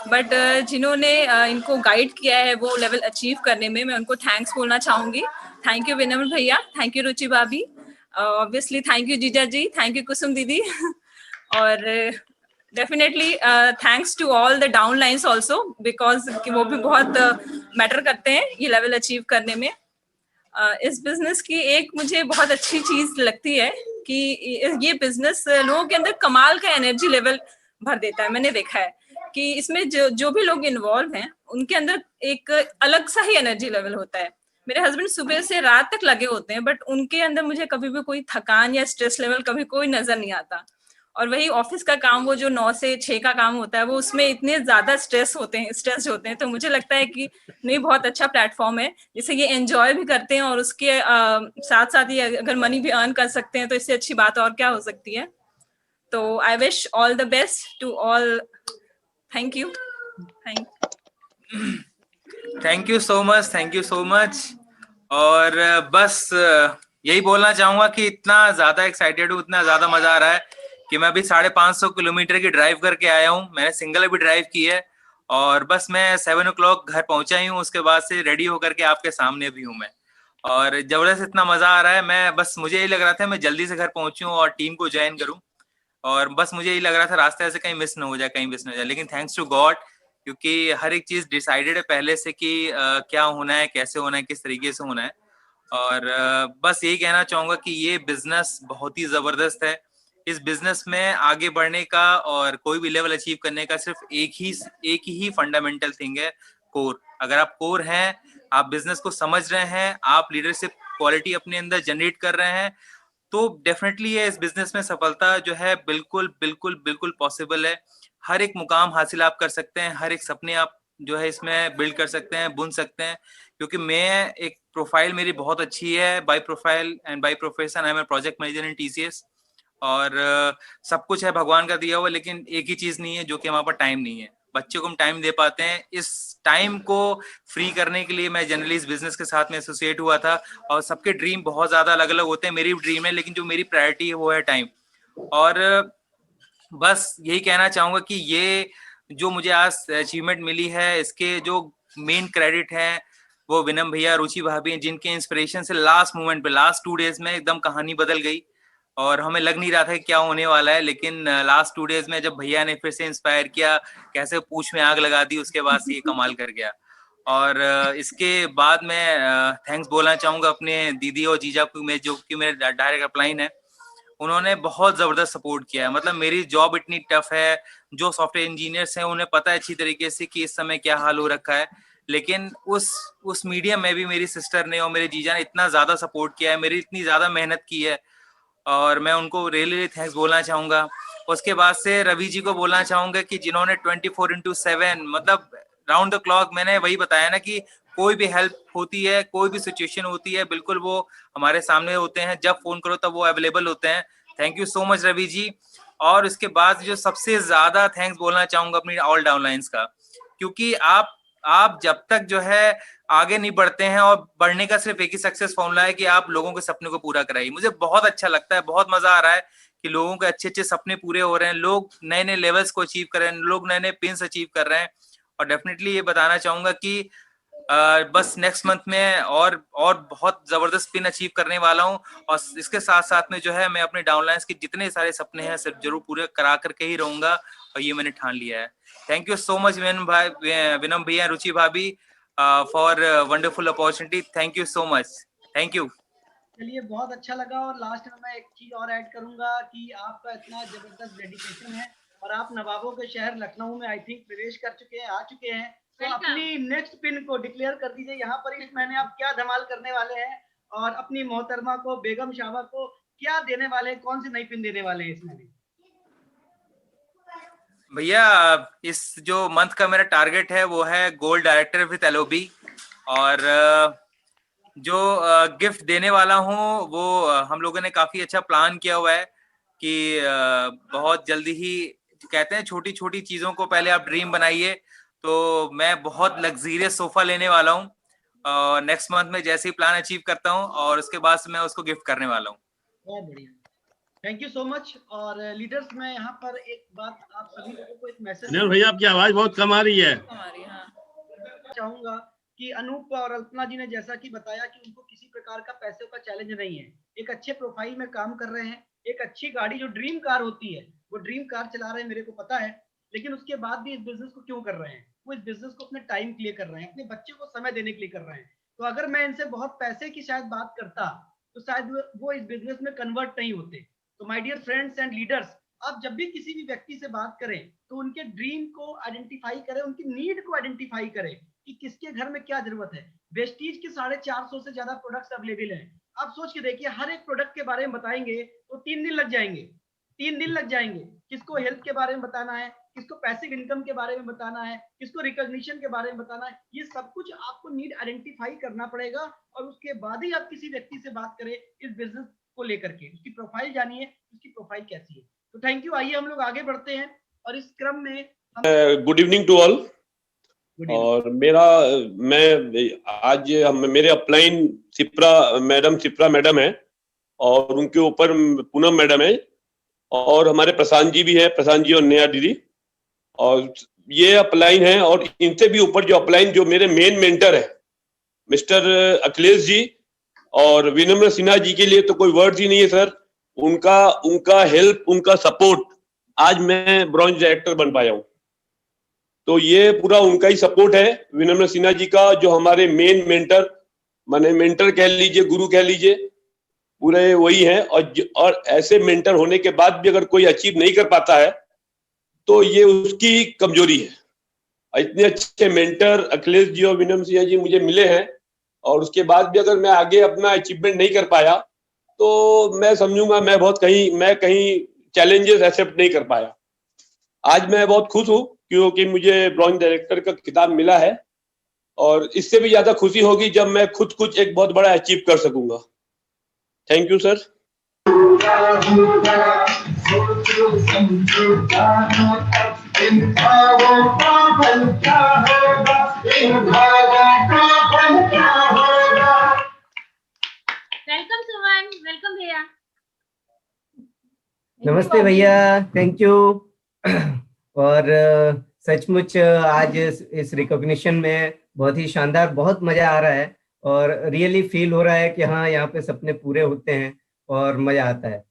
बट जिन्होंने इनको गाइड किया है वो लेवल अचीव करने में, मैं उनको थैंक्स बोलना चाहूंगी। थैंक यू विनम्र भैया, थैंक यू रुचि भाभी, ऑब्वियसली थैंक यू जीजा जी, थैंक यू कुसुम दीदी, और definitely thanks to all the down lines also, because वो भी बहुत मैटर करते हैं ये लेवल अचीव करने में। इस बिजनेस की एक मुझे बहुत अच्छी चीज लगती है कि ये बिजनेस लोगों के अंदर कमाल का एनर्जी लेवल भर देता है। मैंने देखा है कि इसमें जो भी लोग इन्वॉल्व हैं उनके अंदर एक अलग सा ही एनर्जी लेवल होता है। मेरे हस्बैंड सुबह से रात तक लगे होते हैं, बट उनके अंदर मुझे कभी भी कोई थकान या स्ट्रेस लेवल कभी कोई नजर नहीं आता। और वही ऑफिस का काम, वो जो 9 से 6 का काम होता है, वो उसमें इतने ज्यादा स्ट्रेस्ड होते हैं। तो मुझे लगता है कि नहीं, बहुत अच्छा प्लेटफॉर्म है जिससे ये एंजॉय भी करते हैं और उसके साथ साथ ही अगर मनी भी अर्न कर सकते हैं तो इससे अच्छी बात और क्या हो सकती है। तो I wish all the best to all. Thank you. Thank you so much. और बस यही बोलना चाहूंगा कि इतना ज्यादा एक्साइटेड हूँ, इतना ज्यादा मजा आ रहा है कि मैं अभी 550 किलोमीटर की ड्राइव करके आया हूँ। मैंने सिंगल भी ड्राइव की है और बस मैं 7 o'clock घर पहुंचा ही हूँ। उसके बाद से रेडी होकर के आपके सामने भी हूँ मैं, और जबरदस्त इतना मजा आ रहा है। मैं बस, मुझे यही लग रहा था मैं जल्दी से घर पहुंचूं और टीम को ज्वाइन करूं, और बस मुझे यही लग रहा था रास्ते से कहीं मिस ना हो जाए, लेकिन थैंक्स टू गॉड, क्योंकि हर एक चीज डिसाइडेड है पहले से कि क्या होना है, कैसे होना है, किस तरीके से होना है। और बस यही कहना चाहूंगा कि ये बिजनेस बहुत ही जबरदस्त है। इस बिजनेस में आगे बढ़ने का और कोई भी लेवल अचीव करने का सिर्फ एक ही फंडामेंटल थिंग है, कोर। अगर आप कोर हैं, आप बिजनेस को समझ रहे हैं, आप लीडरशिप क्वालिटी अपने अंदर जनरेट कर रहे हैं, तो डेफिनेटली है इस बिजनेस में सफलता जो है बिल्कुल पॉसिबल है। हर एक मुकाम हासिल आप कर सकते हैं, हर एक सपने आप जो है इसमें बिल्ड कर सकते हैं, बुन सकते हैं। क्योंकि मैं एक प्रोफाइल मेरी बहुत अच्छी है, by profile and by profession I am a project manager in TCS, और सब कुछ है भगवान का दिया हुआ, लेकिन एक ही चीज नहीं है जो कि हमारे पास टाइम नहीं है। बच्चे को हम टाइम दे पाते हैं, इस टाइम को फ्री करने के लिए मैं जनरली इस बिजनेस के साथ में एसोसिएट हुआ था। और सबके ड्रीम बहुत ज्यादा अलग अलग होते हैं, मेरी भी ड्रीम है, लेकिन जो मेरी प्रायोरिटी है वो है टाइम। और बस यही कहना चाहूंगा कि ये जो मुझे आज अचीवमेंट मिली है, इसके जो मेन क्रेडिट है वो विनम भैया, रुचि भाभी, जिनके इंस्पिरेशन से लास्ट मोमेंट पे, लास्ट 2 days में एकदम कहानी बदल गई और हमें लग नहीं रहा था कि क्या होने वाला है। लेकिन लास्ट 2 days में जब भैया ने फिर से इंस्पायर किया, कैसे पूंछ में आग लगा दी, उसके बाद से ये कमाल कर गया। और इसके बाद मैं थैंक्स बोलना चाहूंगा अपने दीदी और जीजा को, जो कि मेरे डायरेक्ट अपलाइन है। उन्होंने बहुत जबरदस्त सपोर्ट किया है। मतलब मेरी जॉब इतनी टफ है, जो सॉफ्टवेयर इंजीनियर्स हैं उन्हें पता है अच्छी तरीके से कि इस समय क्या हाल हो रखा है, लेकिन उस मीडियम में भी मेरी सिस्टर ने और मेरे जीजा ने इतना ज्यादा सपोर्ट किया है, मेरी इतनी ज्यादा मेहनत की है, और मैं उनको रियली थैंक्स बोलना चाहूंगा। उसके बाद से रवि जी को बोलना चाहूंगा कि जिन्होंने 24/7 मतलब राउंड द क्लॉक, मैंने वही बताया ना कि कोई भी हेल्प होती है, कोई भी सिचुएशन होती है, बिल्कुल वो हमारे सामने होते हैं, जब फोन करो तब वो अवेलेबल होते हैं। Thank you so much Ravi ji. और उसके बाद जो सबसे ज्यादा थैंक्स बोलना चाहूंगा अपनी ऑल डाउनलाइंस का, क्योंकि आप जब तक जो है आगे नहीं बढ़ते हैं, और बढ़ने का सिर्फ एक ही सक्सेस फॉर्मूला है कि आप लोगों के सपने को पूरा कराइए। मुझे बहुत अच्छा लगता है, बहुत मजा आ रहा है कि लोगों के अच्छे अच्छे सपने पूरे हो रहे हैं, लोग नए नए लेवल्स को अचीव कर रहे हैं, लोग नए नए पिन्स अचीव कर रहे हैं। और डेफिनेटली ये बताना चाहूंगा कि बस नेक्स्ट मंथ में और बहुत जबरदस्त पिन अचीव करने वाला हूं, और इसके साथ साथ में जो है मैं अपने डाउनलाइंस के जितने सारे सपने हैं सिर्फ जरूर पूरे करा करके ही रहूंगा, और ये मैंने ठान लिया है। थैंक यू सो मच विनम भैया, रुचि भाभी, for wonderful opportunity. Thank you so much. Thank you. चलिए, बहुत अच्छा लगा। और लास्ट में मैं एक चीज और ऐड करूंगा कि आपका इतना जबरदस्त डेडिकेशन है, और आप नवाबों के शहर लखनऊ में आई थिंक प्रवेश कर चुके हैं, आ चुके हैं, तो अपनी नेक्स्ट पिन को डिक्लेयर कर दीजिए। यहाँ पर इस महीने आप क्या धमाल करने वाले हैं, और अपनी मोहतरमा को, बेगम शाबा को क्या देने वाले हैं, कौन सी नई पिन देने वाले हैं इस महीने? भैया, इस जो मंथ का मेरा टारगेट है वो है गोल्ड डायरेक्टर विद LOB, और जो गिफ्ट देने वाला हूँ वो हम लोगों ने काफी अच्छा प्लान किया हुआ है कि बहुत जल्दी ही, कहते हैं छोटी छोटी चीजों को पहले आप ड्रीम बनाइए, तो मैं बहुत लग्जरियस सोफा लेने वाला हूँ नेक्स्ट मंथ में, जैसे ही प्लान अचीव करता हूँ, और उसके बाद से मैं उसको गिफ्ट करने वाला हूँ। बहुत बढ़िया, थैंक यू सो मच। और लीडर्स, मैं यहाँ पर एक बात आप सभी लोगों को एक मैसेज भैया, आपकी आवाज बहुत कम आ रही है। चाहूंगा कि अनूप और अल्पना जी ने जैसा कि बताया कि उनको किसी प्रकार का पैसे का चैलेंज नहीं है, एक अच्छे प्रोफाइल में काम कर रहे हैं, एक अच्छी गाड़ी जो ड्रीम कार होती है वो ड्रीम कार चला रहे हैं, मेरे को पता है, लेकिन उसके बाद भी इस बिजनेस को क्यों कर रहे हैं? वो इस बिजनेस को अपने टाइम के लिए कर रहे हैं, अपने बच्चे को समय देने के लिए कर रहे हैं। तो अगर मैं इनसे बहुत पैसे की शायद बात करता तो शायद वो इस बिजनेस में कन्वर्ट नहीं होते। तो my dear friends and leaders, आप जब भी किसी भी व्यक्ति से बात करें तो उनके ड्रीम को आइडेंटिफाई करें, उनकी नीड को आइडेंटिफाई करें कि किसके घर में क्या जरूरत है। वेस्टीज के 450 से ज्यादा प्रोडक्ट्स अवेलेबल हैं। आप सोच के देखिए, हर एक प्रोडक्ट के बारे में बताएंगे तो 3 दिन लग जाएंगे। 3 दिन लग जाएंगे। किसको हेल्थ के बारे में बताना है, किसको पैसिव इनकम के बारे में बताना है, किसको रिकॉग्निशन के बारे में बताना है, ये सब कुछ आपको नीड आइडेंटिफाई करना पड़ेगा और उसके बाद ही आप किसी व्यक्ति से बात करें इस बिजनेस को लेकर के, उसकी प्रोफाइल जानिए, उसकी प्रोफाइल कैसी है। तो थैंक यू। आइए हम लोग आगे बढ़ते हैं और इस क्रम में गुड इवनिंग टू ऑल। और मेरे अपलाइन सिप्रा मैडम है और उनके ऊपर पूनम मैडम है और हमारे प्रशांत जी भी है, प्रशांत जी और नेहा दीदी, और ये अपलाइन है। और इनसे भी ऊपर जो अपलाइन जो मेरे मेन मेंटर है मिस्टर अखिलेश जी और विनम्र सिन्हा जी के लिए तो कोई वर्ड्स ही नहीं है सर। उनका हेल्प, उनका सपोर्ट, आज मैं ब्रॉन्ज डायरेक्टर बन पाया हूँ। तो ये पूरा उनका ही सपोर्ट है, विनम्र सिन्हा जी का, जो हमारे मेन मेंटर, माने मेंटर कह लीजिए, गुरु कह लीजिए, पूरे वही है। और ऐसे मेंटर होने के बाद भी अगर कोई अचीव नहीं कर पाता है तो ये उसकी कमजोरी है। इतने अच्छे मेंटर अखिलेश जी और विनम्र सिन्हा जी मुझे मिले हैं और उसके बाद भी अगर मैं आगे अपना अचीवमेंट नहीं कर पाया तो मैं समझूंगा मैं कहीं चैलेंजेस एक्सेप्ट नहीं कर पाया। आज मैं बहुत खुश हूँ क्योंकि मुझे ब्रॉन्ज डायरेक्टर का खिताब मिला है और इससे भी ज्यादा खुशी होगी जब मैं खुद कुछ एक बहुत बड़ा अचीव कर सकूंगा। Thank you sir. Welcome Suman, welcome भैया। नमस्ते भैया, थैंक यू। और सचमुच आज इस रिकॉग्निशन में बहुत ही शानदार, बहुत मजा आ रहा है और रियली फील हो रहा है कि हाँ, यहाँ पे सपने पूरे होते हैं और मजा आता है।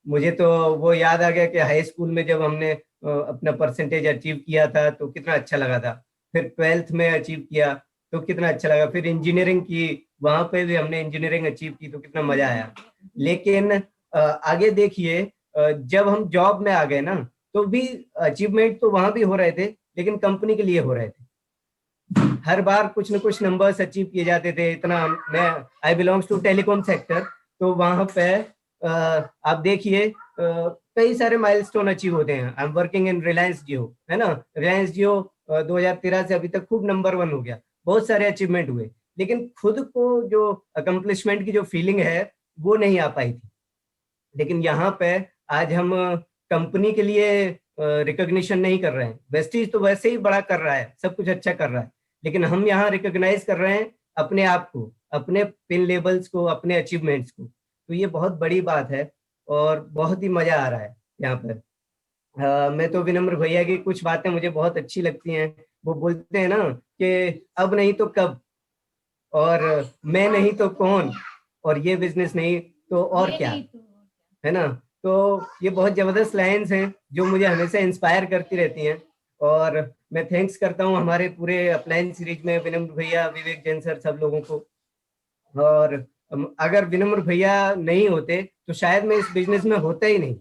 मुझे तो वो याद आ गया कि हाई स्कूल में जब हमने अपना परसेंटेज अचीव किया था तो कितना अच्छा लगा था, फिर 12th में अचीव किया तो कितना अच्छा लगा, फिर इंजीनियरिंग की, वहां पे भी हमने इंजीनियरिंग अचीव की तो कितना मजा आया। लेकिन आगे देखिए, जब हम जॉब में आ गए ना तो भी अचीवमेंट तो वहां भी हो रहे थे लेकिन कंपनी के लिए हो रहे थे। हर बार कुछ न कुछ नंबर्स अचीव किए जाते थे। इतना आई बिलोंग्स टू टेलीकॉम सेक्टर, तो वहां पे आप देखिए कई सारे माइलस्टोन अचीव होते हैं। I am working in Reliance Jio, है ना। रिलायंस जियो 2013 से अभी तक खूब नंबर 1 हो गया, बहुत सारे अचीवमेंट हुए, लेकिन खुद को जो अकम्पलिशमेंट की जो फीलिंग है वो नहीं आ पाई थी। लेकिन यहाँ पे आज हम कंपनी के लिए रिकॉग्निशन नहीं कर रहे हैं। वेस्टीज तो वैसे ही बड़ा कर रहा है, सब कुछ अच्छा कर रहा है, लेकिन हम यहाँ रिकॉग्नाइज कर रहे हैं अपने आप को, अपने पिन लेबल्स को, अपने अचीवमेंट्स को। तो ये बहुत बड़ी बात है और बहुत ही मजा आ रहा है यहाँ पर। मैं तो विनम्र भैया की कुछ बातें मुझे बहुत अच्छी लगती हैं। वो बोलते हैं ना कि अब नहीं तो कब, और मैं नहीं तो कौन, और ये बिजनेस नहीं तो और क्या, है ना। तो ये बहुत जबरदस्त लाइन्स हैं जो मुझे हमेशा इंस्पायर करती रहती हैं। और मैं थैंक्स करता हूँ हमारे पूरे अपलाइन सीरीज में विनम्र भैया, विवेक जैन सर, सब लोगों को। और अगर विनम्र भैया नहीं होते तो शायद मैं इस बिजनेस में होता ही नहीं,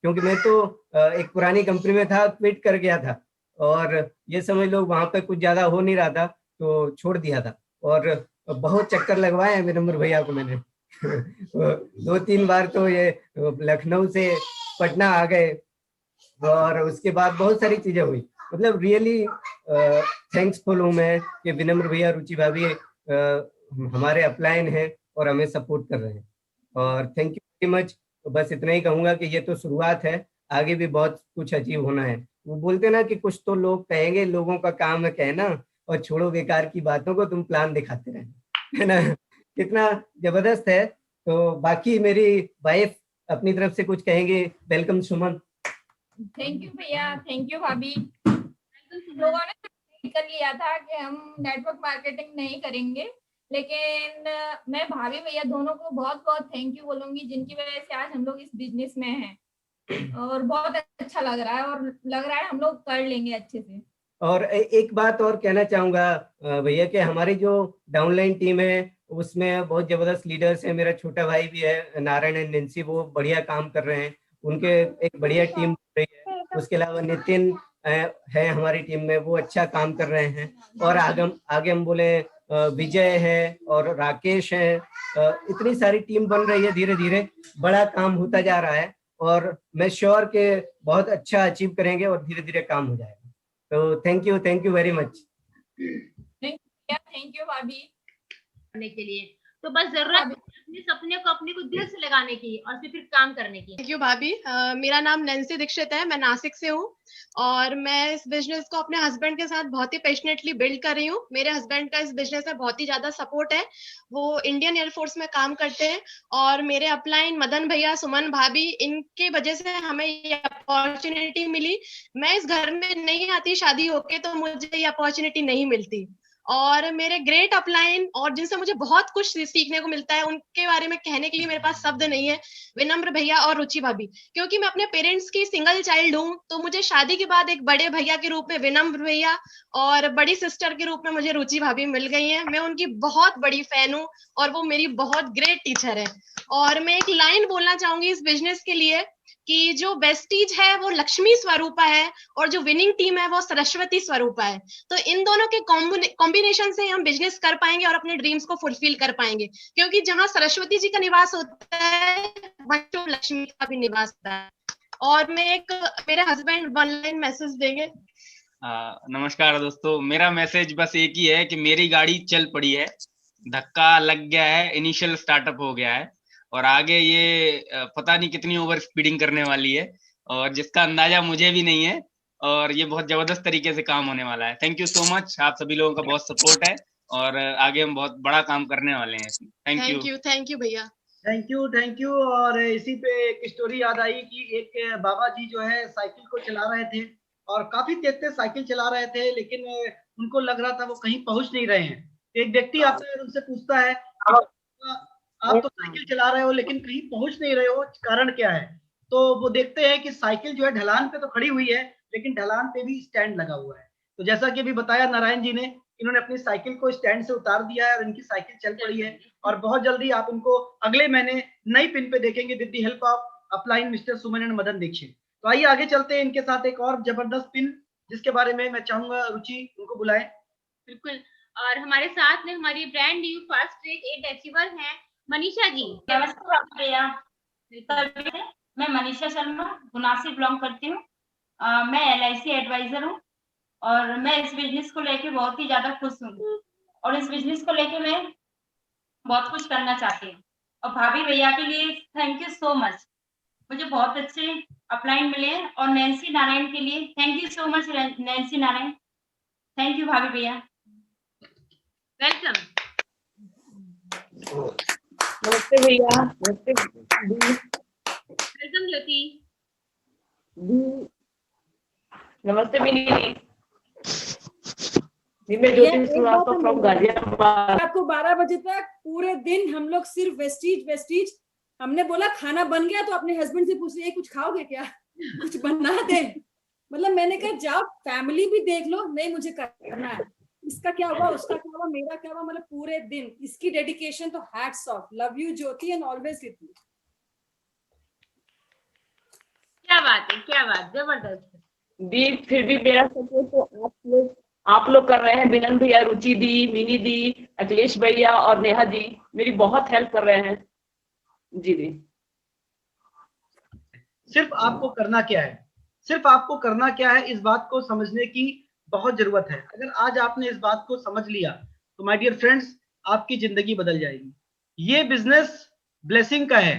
क्योंकि मैं तो एक पुरानी कंपनी में था, क्विट कर गया था और ये समझ लो वहां पे कुछ ज्यादा हो नहीं रहा था तो छोड़ दिया था। और बहुत चक्कर लगवाए हैं विनम्र भैया को मैंने 2-3 बार तो ये लखनऊ से पटना आ गए और उसके बाद बहुत सारी चीजें हुई। मतलब रियली थैंक्सफुल हूँ मैं कि विनम्र भैया, रुचि भाभी हमारे अपलाइन हैं और हमें सपोर्ट कर रहे हैं। और थैंक यू वेरी मच। बस इतना ही कहूंगा कि ये तो शुरुआत है, आगे भी बहुत कुछ अचीव होना है। वो बोलते ना कि कुछ तो लोग कहेंगे, लोगों का काम है कहना, और छोड़ो बेकार की बातों को, तुम प्लान दिखाते रहना, है ना। कितना जबरदस्त है। तो बाकी मेरी वाइफ अपनी तरफ से कुछ कहेंगे। Welcome Suman. थैंक यू भैया, थैंक यू भाभी। लोगों ने कर लिया था कि हम नेटवर्क मार्केटिंग नहीं करेंगे, लेकिन मैं भाभी भैया दोनों को बहुत बहुत थैंक यू बोलूंगी, जिनकी वजह से आज हम लोग इस बिजनेस में हैं और बहुत अच्छा लग रहा है और लग रहा है हम लोग कर लेंगे अच्छे से। और एक बात और कहना चाहूंगा भैया कि हमारी जो डाउनलाइन टीम है उसमें बहुत जबरदस्त लीडर्स हैं। मेरा छोटा भाई भी है नारायण एंड नेंसी, वो बढ़िया काम कर रहे हैं, उनके एक बढ़िया टीम बन रही है। उसके अलावा नितिन है हमारी टीम में, वो अच्छा काम कर रहे हैं। और आगे हम बोले विजय है और राकेश है, इतनी सारी टीम बन रही है, धीरे धीरे बड़ा काम होता जा रहा है। और मैं श्योर के बहुत अच्छा अचीव करेंगे और धीरे धीरे काम हो जाएगा। तो thank you very much. Thank you भाभी करने के लिए। तो बस जरूरत अपने सपने को अपने को दिल से लगाने की और फिर काम करने की। थैंक यू भाभी। मेरा नाम नैन्सी दीक्षित है, मैं नासिक से हूँ और मैं इस बिजनेस को अपने हस्बैंड के साथ बहुत ही पैशनेटली बिल्ड कर रही हूँ। मेरे हस्बैंड का इस बिजनेस में बहुत ही ज्यादा सपोर्ट है, वो इंडियन एयरफोर्स में काम करते हैं और मेरे अपलाइन मदन भैया, सुमन भाभी, इनके वजह से हमें ये अपॉर्चुनिटी मिली। मैं इस घर में नहीं आती शादी होके तो मुझे ये अपॉर्चुनिटी नहीं मिलती। और मेरे ग्रेट अपलाइन और जिनसे मुझे बहुत कुछ सीखने को मिलता है, उनके बारे में कहने के लिए मेरे पास शब्द नहीं है, विनम्र भैया और रुचि भाभी। क्योंकि मैं अपने पेरेंट्स की सिंगल चाइल्ड हूँ तो मुझे शादी के बाद एक बड़े भैया के रूप में विनम्र भैया और बड़ी सिस्टर के रूप में मुझे रुचि भाभी मिल गई हैं। मैं उनकी बहुत बड़ी फैन हूँ और वो मेरी बहुत ग्रेट टीचर है। और मैं एक लाइन बोलना चाहूंगी इस बिजनेस के लिए कि जो बेस्टीज है वो लक्ष्मी स्वरूपा है और जो विनिंग टीम है वो सरस्वती स्वरूपा है। तो इन दोनों के कॉम्बिनेशन से हम बिजनेस कर पाएंगे और अपने ड्रीम्स को फुलफिल कर पाएंगे। क्योंकि जहाँ सरस्वती जी का निवास होता है वहीं लक्ष्मी का भी निवास होता है। और मैं एक मेरे हस्बैंड वन लाइन मैसेज देंगे। नमस्कार दोस्तों, मेरा मैसेज बस एक ही है कि मेरी गाड़ी चल पड़ी है, धक्का लग गया है, इनिशियल स्टार्टअप हो गया है और आगे ये पता नहीं कितनी ओवर स्पीडिंग करने वाली है और जिसका अंदाजा मुझे भी नहीं है और ये बहुत जबरदस्त तरीके से काम होने वाला है। थैंक यू सो मच, आप सभी लोगों का बहुत सपोर्ट है और आगे हम बहुत बड़ा काम करने वाले हैं। थैंक यू भैया। Thank you. और इसी पे एक स्टोरी याद आई कि एक बाबा जी जो है साइकिल को चला रहे थे और काफी तेज साइकिल चला रहे थे, लेकिन उनको लग रहा था वो कहीं पहुंच नहीं रहे हैं। एक व्यक्ति आता है और उनसे पूछता है आप तो साइकिल चला रहे हो लेकिन कहीं पहुंच नहीं रहे हो, कारण क्या है? तो वो देखते हैं कि साइकिल जो है ढलान पे तो खड़ी हुई है लेकिन ढलान पे भी स्टैंड लगा हुआ है। तो जैसा कि अभी बताया नारायण जी ने, इन्होंने अपनी साइकिल को स्टैंड से उतार दिया है और इनकी साइकिल चल पड़ी है और बहुत जल्दी आप इनको अगले महीने नई पिन पे देखेंगे with the help of upline mister Suman and Madan Dixit. तो आइए आगे चलते हैं इनके साथ एक और जबरदस्त पिन जिसके बारे में मैं चाहूंगा रुचि उनको बुलाएं। बिल्कुल। और हमारे साथ में हमारी brand new fast track 8 achiever हैं मनीषा जी। नमस्कार भैया, मैं मनीषा शर्मा गुना से बिलोंग करती हूँ। मैं LIC एडवाइजर हूँ और मैं इस बिजनेस को लेके बहुत ही ज्यादा खुश हूँ और इस बिजनेस को लेके मैं बहुत कुछ करना चाहती हूँ। और भाभी भैया के लिए थैंक यू सो मच, मुझे बहुत अच्छे अपलाइन मिले हैं। और नैन्सी नारायण के लिए thank you so much Nancy Narayan, thank you भाभी भैया। वेलकम। नमस्ते भैया। नमस्ते वेलकम ज्योति। नमस्ते मिनी जी, मैं ज्योति श्रीवास्तव फ्रॉम गाजियाबाद। रात को 12 बजे तक पूरे दिन हम लोग सिर्फ वेस्टीज। हमने बोला खाना बन गया तो अपने हस्बैंड से पूछ रहे कुछ खाओगे क्या, कुछ बना दे। मतलब मैंने कहा जाओ फैमिली भी देख लो, नहीं मुझे करना है, इसका क्या हुआ उसका क्या हुआ मेरा क्या हुआ, मतलब पूरे दिन इसकी डेडिकेशन। तो hats off, love you Jyoti and always with you. क्या बात है, क्या बात, जबरदस्त दी। फिर भी मेरा सपोर्ट तो आप लोग कर रहे हैं। बिनन भैया, रुचि दी, मिनी दी, अखिलेश भैया और नेहा जी मेरी बहुत हेल्प कर रहे हैं जी। दी सिर्फ आपको करना क्या है, सिर्फ आपको करना क्या है, इस बात को समझने की बहुत जरूरत है। अगर आज आपने इस बात को समझ लिया तो माय डियर फ्रेंड्स आपकी जिंदगी बदल जाएगी। ये बिजनेस ब्लेसिंग का है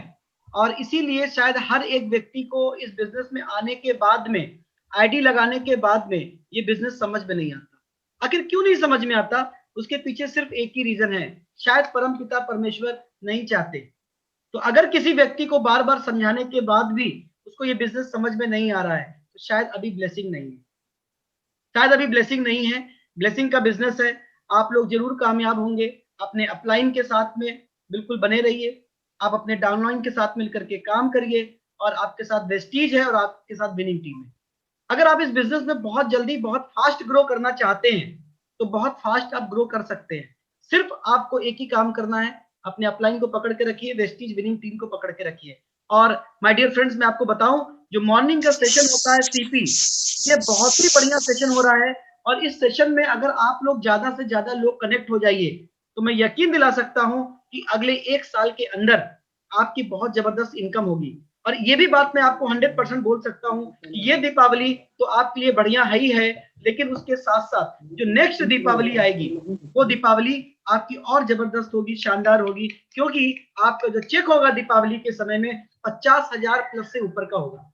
और इसीलिए शायद हर एक व्यक्ति को इस बिजनेस में आने के बाद में, आईडी लगाने के बाद में ये बिजनेस समझ में नहीं आता। आखिर क्यों नहीं समझ में आता? उसके पीछे सिर्फ एक ही रीजन है, शायद परमपिता परमेश्वर नहीं चाहते। तो अगर किसी व्यक्ति को बार बार समझाने के बाद भी उसको ये बिजनेस समझ में नहीं आ रहा है तो शायद अभी ब्लेसिंग नहीं है, शायद अभी ब्लेसिंग नहीं है। ब्लेसिंग का बिजनेस है, आप लोग जरूर कामयाब होंगे। अपने अपलाइन के साथ में बिल्कुल बने रहिए, आप अपने डाउनलाइन के साथ मिलकर के काम करिए और आपके साथ वेस्टीज है और आपके साथ विनिंग टीम है। अगर आप इस बिजनेस में बहुत जल्दी बहुत फास्ट ग्रो करना चाहते हैं तो बहुत फास्ट आप ग्रो कर सकते हैं। सिर्फ आपको एक ही काम करना है, अपने अपलाइन को पकड़ के रखिए, वेस्टीज विनिंग टीम को पकड़ के रखिए। और माय डियर फ्रेंड्स मैं आपको बताऊं, जो मॉर्निंग का सेशन होता है CP, ये बहुत ही बढ़िया सेशन हो रहा है और इस सेशन में अगर आप लोग ज्यादा से ज्यादा लोग कनेक्ट हो जाइए तो मैं यकीन दिला सकता हूं कि अगले 1 साल के अंदर आपकी बहुत जबरदस्त इनकम होगी। और ये भी बात मैं आपको 100% बोल सकता हूँ कि ये दीपावली तो आपके लिए बढ़िया है ही है, लेकिन उसके साथ साथ जो नेक्स्ट दीपावली आएगी वो दीपावली आपकी और जबरदस्त होगी, शानदार होगी, क्योंकि आपका जो चेक होगा दीपावली के समय में 50,000 प्लस से ऊपर का होगा।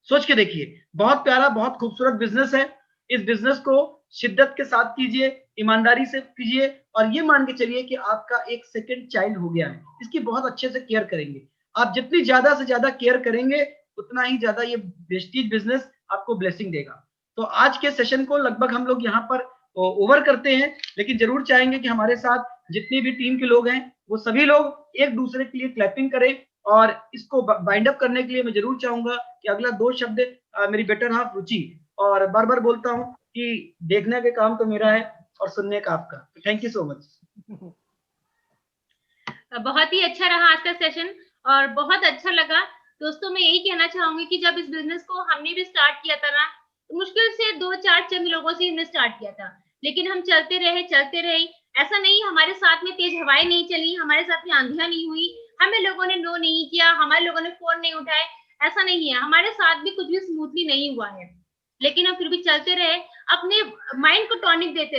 सोच के देखिए, बहुत प्यारा, बहुत खूबसूरत बिजनेस है। इस बिजनेस को शिद्दत के साथ कीजिए, ईमानदारी से कीजिए, और ये मान के चलिए कि आपका एक सेकंड चाइल्ड हो गया है। इसकी बहुत अच्छे से केयर करेंगे। आप जितनी ज्यादा से ज्यादा केयर करेंगे उतना ही ज्यादा ये वेस्टीज बिजनेस आपको ब्लेसिंग देगा। तो आज के सेशन को लगभग हम लोग यहाँ पर ओवर करते हैं, लेकिन जरूर चाहेंगे कि हमारे साथ जितनी भी टीम के लोग हैं वो सभी लोग एक दूसरे के लिए क्लैपिंग करें, और इसको बाइंड अप करने के लिए मैं जरूर चाहूंगा कि अगला 2 शब्द मेरी बेटर हाफ रुचि, और बार बार बोलता हूँ कि देखने के काम तो मेरा है और सुनने का आपका। Thank you so much. बहुत ही अच्छा रहा आज का सेशन और बहुत अच्छा लगा। दोस्तों मैं यही कहना चाहूंगी कि जब इस बिजनेस को हमने भी स्टार्ट किया था ना, तो मुश्किल से 2-4 चंद लोगों से हमने स्टार्ट किया था, लेकिन हम चलते रहे। ऐसा नहीं हमारे साथ में तेज हवाएं नहीं चली, हमारे साथ में आंधियां नहीं हुई, हमें लोगों ने नो नहीं किया, हमारे लोगों ने फोन नहीं उठाए, ऐसा नहीं है। हमारे साथ भी कुछ भी स्मूथली नहीं हुआ है, लेकिन हम फिर भी चलते रहे, अपने माइंड को टॉनिक देते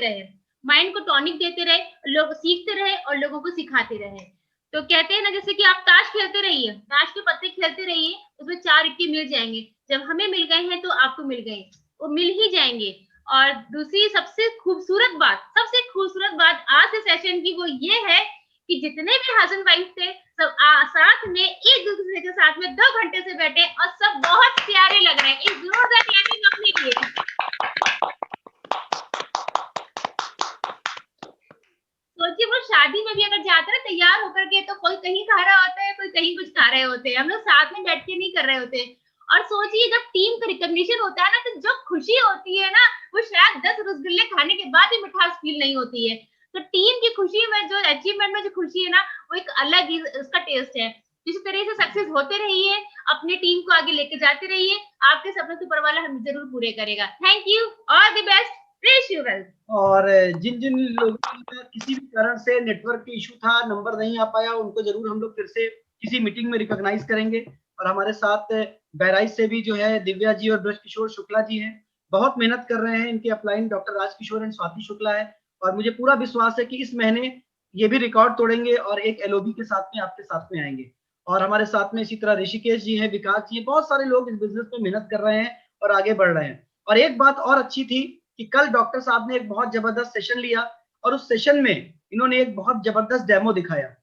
रहे, लोग सीखते रहे और लोगों को सिखाते रहे। तो कहते हैं ना, जैसे कि आप ताश खेलते रहिए, ताश के पत्ते खेलते रहिए, उसमें 4 इक्के मिल जाएंगे। जब हमें मिल गए हैं तो आपको मिल गए, वो मिल ही जाएंगे। और दूसरी सबसे खूबसूरत बात आज के सेशन की वो ये है कि जितने भी हस्बैंड वाइफ थे सब साथ में एक दूसरे के साथ में 2 घंटे से बैठे और सब बहुत प्यारे लग रहे हैं। एक जोरदार क्लैपिंग अपने लिए। सोचिए वो शादी में भी अगर जाते हैं तैयार होकर के, तो कोई कहीं खा रहा होता है, कोई कहीं कुछ खा रहे होते हैं, हम लोग साथ में बैठ के नहीं कर रहे होते। और सोचिए जब टीम का रिकॉग्निशन होता है ना, तो जो खुशी होती है ना, वो शायद 10 रसगुल्ले खाने के बाद भी मिठास फील नहीं होती है। तो टीम की खुशी में, जो अचीवमेंट में जो खुशी है ना, वो एक अलग ही उसका टेस्ट है। इसी तरह से सक्सेस होते रहिए, अपनी टीम को आगे लेके जाते रहिए, आपके सपने ऊपर वाला हम जरूर पूरे करेगा। Thank you, all the best, wish you well. और जिन जिन लोगों का किसी भी कारण से नेटवर्क के इशू था, नंबर नहीं आ पाया, उनको जरूर हम लोग फिर से किसी मीटिंग में रिकॉग्नाइज करेंगे। और हमारे साथ बहराइच से भी जो है दिव्या जी और ब्रज किशोर शुक्ला जी हैं, बहुत मेहनत कर रहे हैं। इनके upline doctor Rajkishore and Swati Shukla है, और मुझे पूरा विश्वास है कि इस महीने ये भी रिकॉर्ड तोड़ेंगे और एक एलओबी के साथ में आपके साथ में आएंगे। और हमारे साथ में इसी तरह ऋषिकेश जी हैं, विकास जी, बहुत सारे लोग इस बिजनेस में मेहनत कर रहे हैं और आगे बढ़ रहे हैं। और एक बात और अच्छी थी कि कल डॉक्टर साहब ने एक बहुत जबरदस्त सेशन लिया, और उस सेशन में इन्होंने एक बहुत जबरदस्त डेमो दिखाया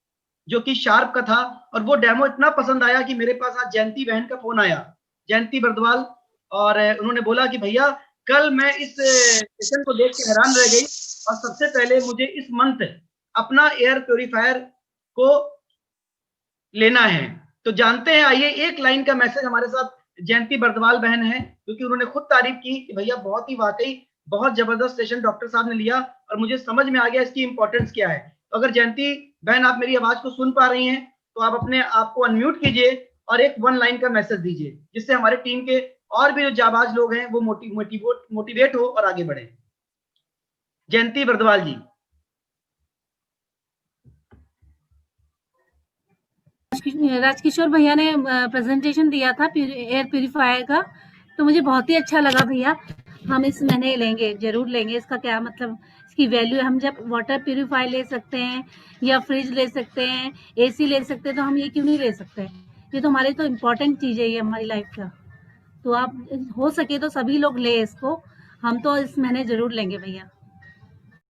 जो कि शार्प का था। और वो डेमो इतना पसंद आया कि मेरे पास आज जयंती बहन का फोन आया, जयंती बर्दवाल, और उन्होंने बोला कि भैया कल मैं इस सेशन को देख के हैरान रह गई, और सबसे पहले मुझे इस मंथ अपना एयर प्योरीफायर को लेना है। तो जानते हैं, आइए एक लाइन का मैसेज हमारे साथ जयंती बर्दवाल बहन है, क्योंकि उन्होंने खुद तारीफ की कि भैया बहुत ही वाकई बहुत जबरदस्त सेशन डॉक्टर साहब ने लिया, और मुझे समझ में आ गया इसकी इंपॉर्टेंस क्या है। तो अगर जयंती बहन आप मेरी आवाज को सुन पा रही हैं तो आप अपने आप को अनम्यूट कीजिए और एक 1 लाइन का मैसेज दीजिए, जिससे हमारे टीम के और भी जो जाबाज लोग हैं वो मोटिवेट हो और आगे बढ़े। जयंती बर्दवाल जी। राजकिशोर भैया ने प्रेजेंटेशन दिया था एयर प्यूरिफायर का, तो मुझे बहुत ही अच्छा लगा भैया। हम इस महीने लेंगे, जरूर लेंगे। इसका क्या मतलब, इसकी वैल्यू, हम जब वाटर प्यूरिफायर ले सकते हैं या फ्रिज ले सकते हैं, एसी ले सकते हैं, तो हम ये क्यों नहीं ले सकते? ये तो हमारे तो इम्पोर्टेंट चीज है ये हमारी लाइफ का। तो आप हो सके तो सभी लोग ले इसको, हम तो इस महीने जरूर लेंगे भैया।